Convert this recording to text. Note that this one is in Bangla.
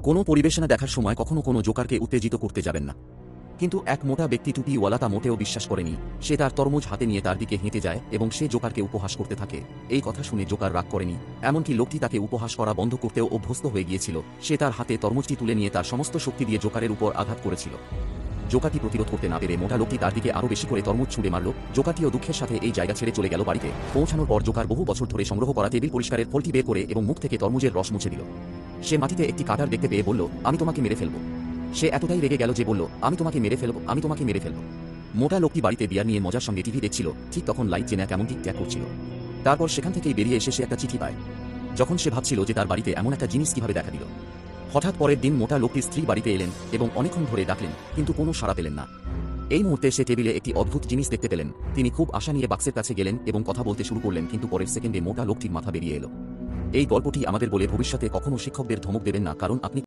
কোনো পরিবেশনা দেখার সময় কখনো কোনো জোকারকে উত্তেজিত করতে যাবেন না। কিন্তু এক মোটা ব্যক্তি টুপিওয়ালা তা মোটেও বিশ্বাস করেনি। সে তার তরমুজ হাতে নিয়ে তার দিকে হেঁটে যায় এবং সে জোকারকে উপহাস করতে থাকে। এই কথা শুনে জোকার রাগ করেনি, এমনকি লোকটি তাকে উপহাস করা বন্ধ করতেও অভ্যস্ত হয়ে গিয়েছিল। সে তার হাতে তরমুজটি তুলে নিয়ে তার সমস্ত শক্তি দিয়ে জোকারের উপর আঘাত করেছিল। জোকারটি প্রতিরোধ করতে না পেরে মোটা লোকটি তার দিকে আরও বেশি করে তরমুজ ছুঁড়ে মারল। জোকারটিও দুঃখের সাথে এই জায়গা ছেড়ে চলে গেল বাড়িতে। পৌঁছানোর পর জোকার বহু বছর ধরে সংগ্রহ করা টেবিল পরিষ্কারের ফলটি বের করে এবং মুখ থেকে তরমুজের রস মুছে দিল। সে মাটিতে একটি কাঁটার দেখতে পেয়ে বলল, আমি তোমাকে মেরে ফেলব। সে এতটাই রেগে গেল যে বলল, আমি তোমাকে মেরে ফেলব, আমি তোমাকে মেরে ফেলব। মোটা লোকটি বাড়িতে বিয়ার নিয়ে মজার সঙ্গে টিভি দেখছিল। ঠিক তখন লাইট জেনা কেমন টিকট্যাক করছিল। তারপর সেখান থেকেই বেরিয়ে এসে সে একটা চিঠি পায়। যখন সে ভাবছিল যে তার বাড়িতে এমন একটা জিনিস কিভাবে দেখা দিল, হঠাৎ পরের দিন মোটা লোকটির স্ত্রী বাড়িতে এলেন এবং অনেকক্ষণ ধরে ডাকলেন, কিন্তু কোনো সাড়া পেলেন না। এই মুহূর্তে সে টেবিলে একটি অদ্ভুত জিনিস দেখতে পেলেন। তিনি খুব আশা নিয়ে বাক্সের কাছে গেলেন এবং কথা বলতে শুরু করলেন, কিন্তু পরের সেকেন্ডে মোটা লোকটির মাথা বেরিয়ে এলো। এই গল্পটি আমাদের বলে ভবিষ্যতে কখনো শিক্ষকদের ধমক দেবেন না, কারণ আপনি